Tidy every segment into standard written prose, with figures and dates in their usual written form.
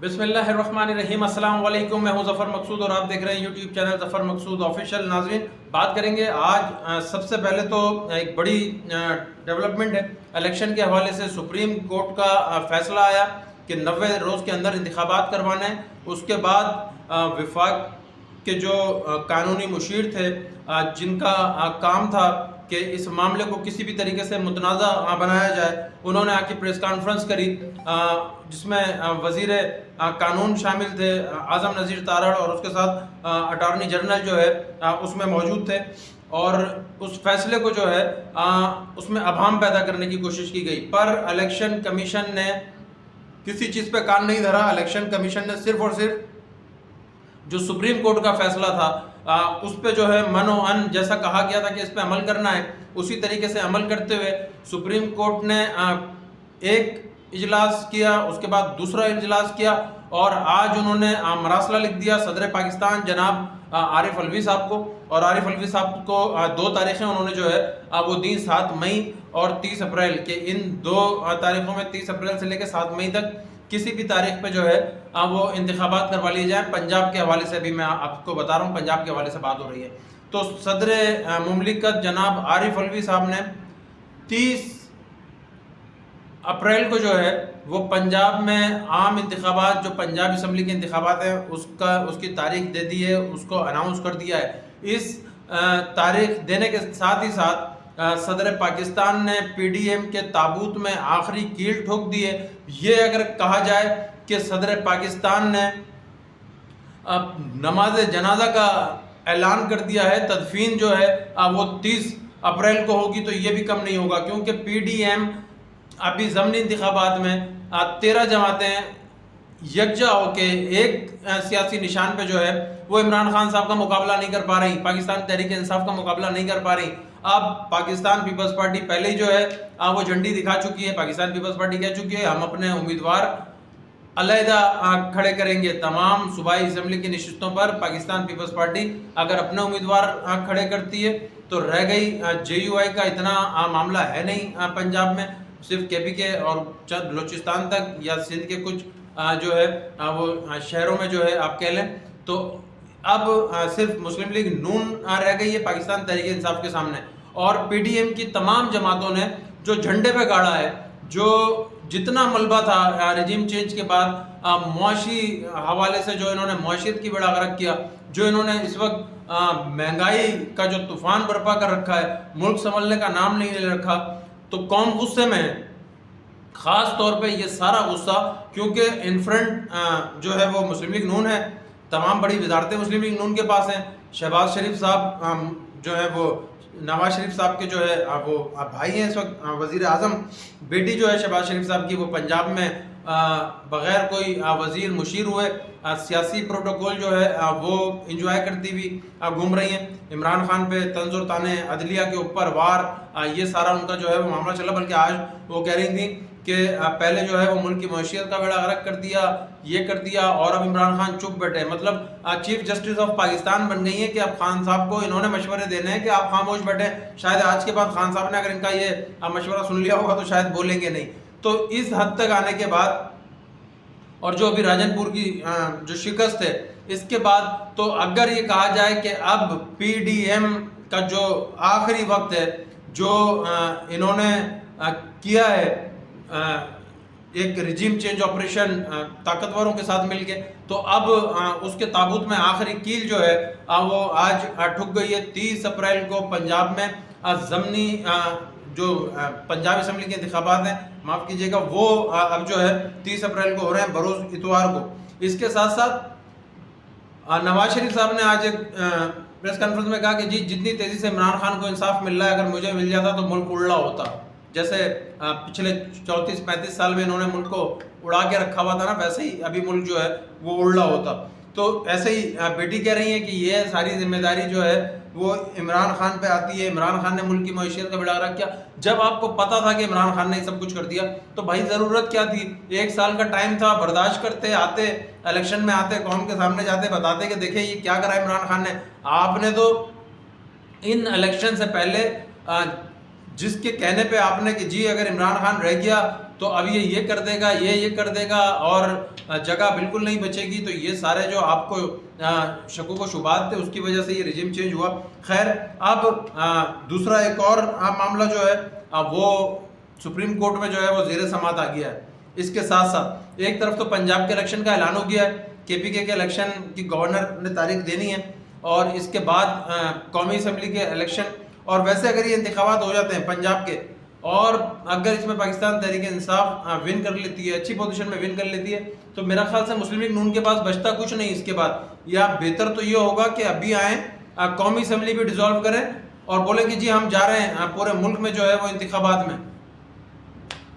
بسم اللہ الرحمن الرحیم۔ السلام علیکم، میں ہوں ظفر مقصود اور آپ دیکھ رہے ہیں یوٹیوب چینل ظفر مقصود آفیشیل۔ ناظرین، بات کریں گے آج سب سے پہلے تو ایک بڑی ڈیولپمنٹ ہے الیکشن کے حوالے سے۔ سپریم کورٹ کا فیصلہ آیا کہ 90 روز کے اندر انتخابات کروانے ہیں۔ اس کے بعد وفاق کے جو قانونی مشیر تھے جن کا کام تھا کہ اس معاملے کو کسی بھی طریقے سے متنازع بنایا جائے، انہوں نے آ کے پریس کانفرنس کری جس میں وزیر قانون شامل تھے اعظم نذیر تارڑ، اور اس کے ساتھ اٹارنی جنرل جو ہے اس میں موجود تھے، اور اس فیصلے کو جو ہے اس میں ابہام پیدا کرنے کی کوشش کی گئی، پر الیکشن کمیشن نے کسی چیز پہ کان نہیں دھرا۔ الیکشن کمیشن نے صرف اور صرف جو سپریم کورٹ کا فیصلہ تھا اس پہ جو ہے من و ان جیسا کہا گیا تھا کہ اس پہ عمل کرنا ہے، اسی طریقے سے عمل کرتے ہوئے سپریم کورٹ نے ایک اجلاس کیا، اس کے بعد دوسرا اجلاس کیا، اور آج انہوں نے مراسلہ لکھ دیا صدر پاکستان جناب عارف علوی صاحب کو، اور عارف علوی صاحب کو 2 تاریخیں انہوں نے جو ہے وہ دی 7 مئی اور 30 اپریل کے، ان 2 تاریخوں میں 30 اپریل سے لے کے 7 مئی تک کسی بھی تاریخ پہ جو ہے وہ انتخابات کروا لیے جائیں۔ پنجاب کے حوالے سے بھی میں آپ کو بتا رہا ہوں، پنجاب کے حوالے سے بات ہو رہی ہے، تو صدر مملکت جناب عارف علوی صاحب نے 30 اپریل کو جو ہے وہ پنجاب میں عام انتخابات، جو پنجاب اسمبلی کے انتخابات ہیں، اس کی تاریخ دے دی ہے، اس کو اناؤنس کر دیا ہے۔ اس تاریخ دینے کے ساتھ ہی ساتھ صدر پاکستان نے پی ڈی ایم کے تابوت میں آخری کیل ٹھوک دی ہے۔ یہ اگر کہا جائے کہ صدر پاکستان نے نماز جنازہ کا اعلان کر دیا ہے، تدفین جو ہے وہ 30 اپریل کو ہوگی، تو یہ بھی کم نہیں ہوگا، کیونکہ پی ڈی ایم ابھی ضمنی انتخابات میں 13 جماعتیں یکجا ہو کے ایک سیاسی نشان پہ جو ہے وہ عمران خان صاحب کا مقابلہ نہیں کر پا رہی، پاکستان تحریک انصاف کا مقابلہ نہیں کر پا رہی۔ اب پاکستان پیپلز پارٹی پہلے ہی جو ہے وہ جھنڈی دکھا چکی ہے، پاکستان پیپلز پارٹی کہہ چکی ہے ہم اپنے امیدوار علیحدہ کھڑے کریں گے۔ تمام صوبائی اسمبلی کی نشستوں پر پاکستان پیپلز پارٹی اگر اپنے امیدوار کھڑے کرتی ہے تو رہ گئی جے یو آئی کا اتنا معاملہ ہے نہیں پنجاب میں، صرف کے پی کے اور چند بلوچستان تک یا سندھ کے کچھ جو ہے وہ شہروں میں جو ہے آپ کہہ لیں، تو اب صرف مسلم لیگ نون رہ گئی ہے پاکستان تحریک انصاف کے سامنے، اور پی ڈی ایم کی تمام جماعتوں نے جو جھنڈے پہ گاڑا ہے، جو جتنا ملبہ تھا رجیم چینج کے بعد معاشی حوالے سے جو انہوں نے معاشیت کی بڑا غرق کیا، جو انہوں نے اس وقت مہنگائی کا جو طوفان برپا کر رکھا ہے، ملک سنبھلنے کا نام نہیں لے رکھا، تو قوم غصے میں ہے۔ خاص طور پہ یہ سارا غصہ کیونکہ انفرنٹ جو ہے وہ مسلم لیگ نون ہے، تمام بڑی وزارتیں مسلم لیگ نون کے پاس ہیں۔ شہباز شریف صاحب جو ہے وہ نواز شریف صاحب کے جو ہے وہ بھائی ہیں، اس وقت وزیر اعظم بیٹی جو ہے شہباز شریف صاحب کی وہ پنجاب میں بغیر کوئی وزیر مشیر ہوئے سیاسی پروٹوکول جو ہے وہ انجوائے کرتی ہوئی گھوم رہی ہیں۔ عمران خان پہ طنز و تانے، عدلیہ کے اوپر وار، یہ سارا ان کا جو ہے وہ معاملہ چلا، بلکہ آج وہ کہہ رہی تھیں کہ پہلے جو ہے وہ ملک کی معیشت کا بیڑا غرق کر دیا، یہ کر دیا، اور اب عمران خان چپ بیٹھے، مطلب چیف جسٹس آف پاکستان بن گئی ہیں کہ اب خان صاحب کو انہوں نے مشورے دینے ہیں کہ آپ خاموش بیٹھے۔ شاید آج کے بعد خان صاحب نے اگر ان کا یہ مشورہ سن لیا ہوگا تو شاید بولیں گے نہیں۔ تو اس حد تک آنے کے بعد، اور جو ابھی راجن پور کی جو شکست ہے اس کے بعد، تو اگر یہ کہا جائے کہ اب پی ڈی ایم کا جو آخری وقت ہے، جو انہوں نے کیا ہے ایک رجیم چینج آپریشن طاقتوروں کے ساتھ مل کے، تو اب اس کے تابوت میں آخری کیل جو ہے وہ آج ٹھک گئی ہے۔ 30 اپریل کو پنجاب میں ضمنی جو پنجاب اسمبلی کے انتخابات ہیں، معاف کیجیے گا، وہ اب جو ہے 30 اپریل کو ہو رہے ہیں، بروز اتوار کو۔ اس کے ساتھ ساتھ نواز شریف صاحب نے آج ایک پریس کانفرنس میں کہا کہ جی جتنی تیزی سے عمران خان کو انصاف مل رہا ہے، اگر مجھے مل جاتا تو ملک اڑا ہوتا، جیسے پچھلے 34-35 سال میں انہوں نے ملک کو اڑا کے رکھا ہوا تھا نا، ویسے ہی ابھی ملک جو ہے وہ اڑا ہوتا۔ تو ایسے ہی بیٹی کہہ رہی ہیں کہ یہ ساری ذمہ داری جو ہے وہ عمران خان پہ آتی ہے، عمران خان نے ملک کی معیشت کا بیڑا غرق کیا۔ جب آپ کو پتا تھا کہ عمران خان نے سب کچھ کر دیا تو بھائی ضرورت کیا تھی؟ 1 سال کا ٹائم تھا، برداشت کرتے، آتے الیکشن میں، آتے قوم کے سامنے جاتے، بتاتے کہ دیکھیں یہ کیا کرا عمران خان نے۔ آپ نے تو ان الیکشن سے پہلے جس کے کہنے پہ آپ نے کہ جی اگر عمران خان رہ گیا تو اب یہ کر دے گا، یہ کر دے گا، اور جگہ بالکل نہیں بچے گی. تو یہ سارے جو آپ کو شکوک و شبہات تھے اس کی وجہ سے یہ رجیم چینج ہوا. خیر اب دوسرا ایک اور معاملہ جو ہے وہ سپریم کورٹ میں جو ہے وہ زیر سماعت آ گیا ہے. اس کے ساتھ ساتھ ایک طرف تو پنجاب کے الیکشن کا اعلان ہو گیا ہے، KPK کے الیکشن کی گورنر نے تاریخ دینی ہے، اور اس کے بعد قومی اسمبلی کے الیکشن. اور ویسے اگر یہ انتخابات ہو جاتے ہیں پنجاب کے، اور اگر اس میں پاکستان تحریک انصاف ون کر لیتی ہے، اچھی پوزیشن میں ون کر لیتی ہے، تو میرا خیال سے مسلم لیگ نون کے پاس بچتا کچھ نہیں اس کے بعد. یا بہتر تو یہ ہوگا کہ ابھی آئیں، قومی اسمبلی بھی ڈیزالو کریں اور بولیں کہ جی ہم جا رہے ہیں پورے ملک میں جو ہے وہ انتخابات میں.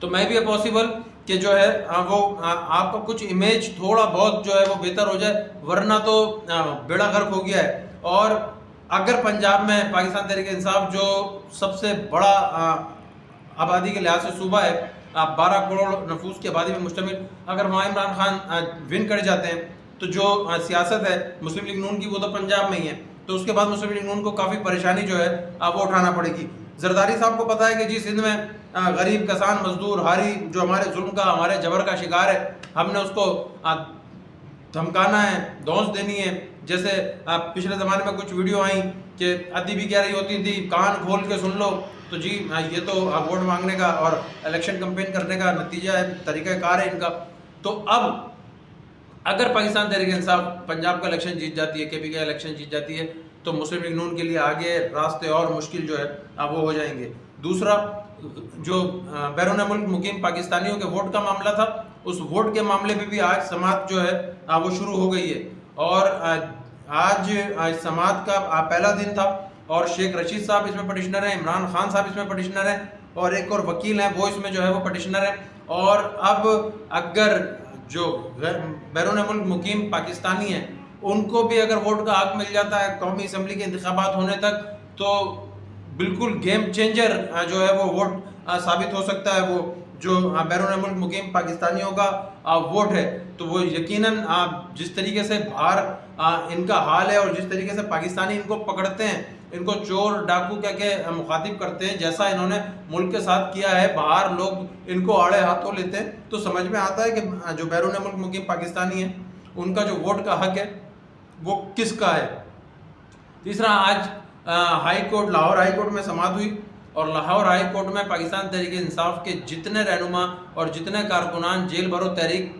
تو میں بھی پاسبل کہ جو ہے وہ آپ کا کچھ امیج تھوڑا بہت جو ہے وہ بہتر ہو جائے، ورنہ تو بیڑا غرق ہو گیا ہے. اور اگر پنجاب میں پاکستان تحریک انصاف جو سب سے بڑا آبادی کے لحاظ سے صوبہ ہے، 12 کروڑ نفوس کی آبادی میں مشتمل، اگر وہاں عمران خان ون کر جاتے ہیں تو جو سیاست ہے مسلم لیگ نون کی وہ تو پنجاب میں ہی ہے. تو اس کے بعد مسلم لیگ نون کو کافی پریشانی جو ہے وہ اٹھانا پڑے گی. زرداری صاحب کو پتا ہے کہ جی سندھ میں غریب کسان مزدور ہاری جو ہمارے ظلم کا ہمارے جبر کا شکار ہے، ہم نے اس کو دھمکانا ہے، دھونس دینی ہے. جیسے پچھلے زمانے میں کچھ ویڈیو آئیں کہ ادی بھی کہہ رہی ہوتی تھی کان کھول کے سن لو. تو جی یہ تو ووٹ مانگنے کا اور الیکشن کمپین کرنے کا نتیجہ ہے، طریقہ کار ہے ان کا. تو اب اگر پاکستان تحریک انصاف پنجاب کا الیکشن جیت جاتی ہے، KPK کا الیکشن جیت جاتی ہے، تو مسلم لیگ نون کے لیے آگے راستے اور مشکل جو ہے وہ ہو جائیں گے. دوسرا جو بیرون ملک مقیم پاکستانیوں کے ووٹ کا معاملہ تھا، اس ووٹ کے معاملے پہ بھی آج سماعت جو ہے وہ شروع ہو گئی ہے. اور آج سماعت کا پہلا دن تھا، اور شیخ رشید صاحب اس میں پٹیشنر ہیں، عمران خان صاحب اس میں پٹیشنر ہیں، اور ایک اور وکیل ہیں وہ اس میں جو ہے وہ پٹیشنر ہیں. اور اب اگر جو بیرون ملک مقیم پاکستانی ہیں ان کو بھی اگر ووٹ کا حق مل جاتا ہے قومی اسمبلی کے انتخابات ہونے تک، تو بالکل گیم چینجر جو ہے وہ ووٹ ثابت ہو سکتا ہے. وہ جو بیرون ملک مقیم پاکستانیوں کا ووٹ ہے، تو وہ یقیناً جس طریقے سے باہر ان کا حال ہے اور جس طریقے سے پاکستانی ان کو پکڑتے ہیں، ان کو چور ڈاکو کہہ کے مخاطب کرتے ہیں، جیسا انہوں نے ملک کے ساتھ کیا ہے، باہر لوگ ان کو آڑے ہاتھوں لیتے ہیں، تو سمجھ میں آتا ہے کہ جو بیرون ملک مقیم پاکستانی ہیں ان کا جو ووٹ کا حق ہے وہ کس کا ہے. تیسرا، آج high court Lahore high court میں سماعت ہوئی، اور لاہور ہائی کورٹ میں پاکستان تحریک انصاف کے جتنے رہنما اور جتنے کارکنان جیل بھرو تحریک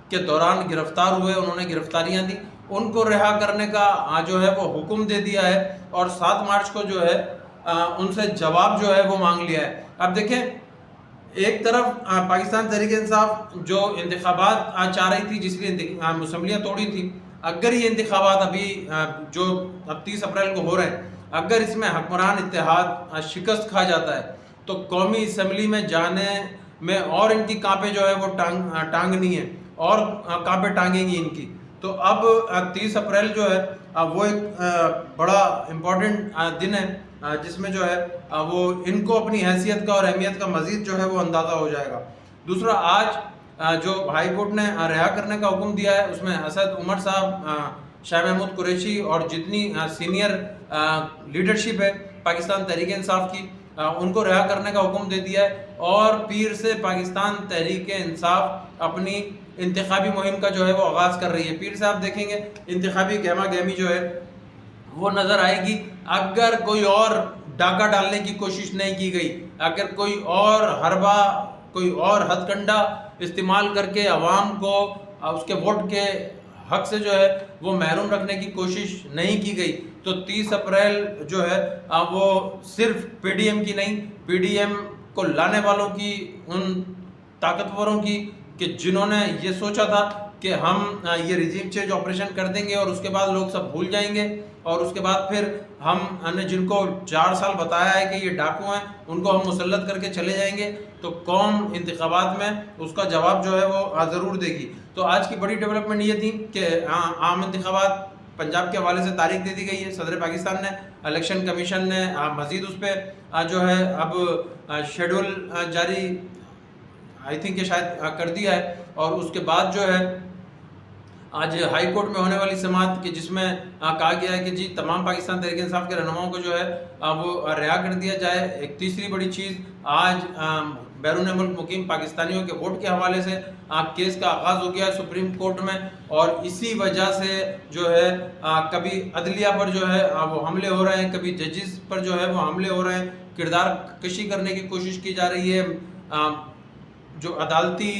کے دوران گرفتار ہوئے، انہوں نے گرفتاریاں دی، ان کو رہا کرنے کا جو ہے وہ حکم دے دیا ہے، اور 7 مارچ کو جو ہے ان سے جواب جو ہے وہ مانگ لیا ہے. اب دیکھیں، ایک طرف پاکستان تحریک انصاف جو انتخابات چاہ رہی تھی، جس لیے اسمبلیاں توڑی تھی، اگر یہ انتخابات ابھی جو اب 30 اپریل کو ہو رہے ہیں، اگر اس میں حکمران اتحاد شکست کھا جاتا ہے تو قومی اسمبلی میں جانے میں اور ان کی کانپیں جو ہے وہ ٹانگنی ہے، اور کانپیں ٹانگیں گی ان کی. تو اب 30 اپریل جو ہے وہ ایک بڑا امپورٹنٹ دن ہے، جس میں جو ہے وہ ان کو اپنی حیثیت کا اور اہمیت کا مزید جو ہے وہ اندازہ ہو جائے گا. دوسرا، آج جو ہائی کورٹ نے رہا کرنے کا حکم دیا ہے، اس میں اسد عمر صاحب، شاہ محمود قریشی اور جتنی سینئر لیڈرشپ ہے پاکستان تحریک انصاف کی، ان کو رہا کرنے کا حکم دے دیا ہے. اور پیر سے پاکستان تحریک انصاف اپنی انتخابی مہم کا جو ہے وہ آغاز کر رہی ہے. پیر سے آپ دیکھیں گے انتخابی گہما گہمی جو ہے وہ نظر آئے گی. اگر کوئی اور ڈاکہ ڈالنے کی کوشش نہیں کی گئی، اگر کوئی اور حربہ، کوئی اور ہتھ کنڈا استعمال کر کے عوام کو اس کے ووٹ کے حق سے جو ہے وہ محروم رکھنے کی کوشش نہیں کی گئی، تو 30 اپریل جو ہے وہ صرف PDM کی نہیں، PDM کو لانے والوں کی، ان طاقتوروں کی کہ جنہوں نے یہ سوچا تھا کہ ہم یہ رجیم چینج آپریشن کر دیں گے اور اس کے بعد لوگ سب بھول جائیں گے، اور اس کے بعد پھر ہم نے جن کو 4 سال بتایا ہے کہ یہ ڈاکو ہیں ان کو ہم مسلط کر کے چلے جائیں گے. تو قوم انتخابات میں اس کا جواب جو ہے وہ ضرور دے گی. تو آج کی بڑی ڈیولپمنٹ یہ تھی کہ عام انتخابات پنجاب کے حوالے سے تاریخ دے دی گئی ہے. صدر پاکستان نے، الیکشن کمیشن نے مزید اس پہ جو ہے اب شیڈول جاری آئی تھنک کہ شاید کر دیا ہے. اور اس کے بعد جو ہے آج ہائی کورٹ میں ہونے والی سماعت کہ جس میں کہا گیا ہے کہ جی تمام پاکستان تحریک انصاف کے رہنماؤں کو جو ہے وہ رہا کر دیا جائے. ایک تیسری بڑی چیز، آج بیرون ملک مقیم پاکستانیوں کے ووٹ کے حوالے سے کیس کا آغاز ہو گیا ہے سپریم کورٹ میں، اور اسی وجہ سے جو ہے کبھی عدلیہ پر جو ہے وہ حملے ہو رہے ہیں، کبھی ججز پر جو ہے وہ حملے ہو رہے ہیں، کردار کشی کرنے کی کوشش کی جا رہی ہے، جو عدالتی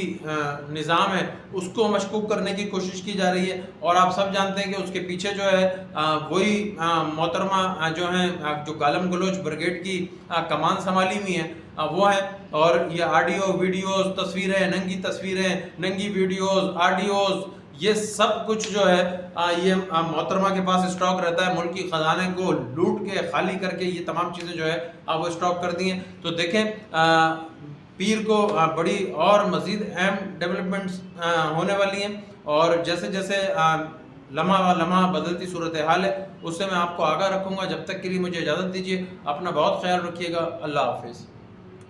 نظام ہے اس کو مشکوک کرنے کی کوشش کی جا رہی ہے، اور آپ سب جانتے ہیں کہ اس کے پیچھے جو ہے وہی محترمہ جو ہیں جو گالم گلوچ بریگیڈ کی کمان سنبھالی ہوئی ہیں وہ ہیں، اور یہ آڈیو ویڈیوز تصویریں، ننگی ویڈیوز آڈیوز، یہ سب کچھ جو ہے یہ محترمہ کے پاس اسٹاک رہتا ہے، ملکی خزانے کو لوٹ کے خالی کر کے یہ تمام چیزیں جو ہے وہ اسٹاک کر دی ہیں۔ تو دیکھیں پیر کو بڑی اور مزید اہم ڈیولپمنٹس ہونے والی ہیں، اور جیسے جیسے لمحہ لمحہ بدلتی صورتحال ہے اس سے میں آپ کو آگاہ رکھوں گا۔ جب تک کے لیے مجھے اجازت دیجیے، اپنا بہت خیال رکھیے گا، اللہ حافظ۔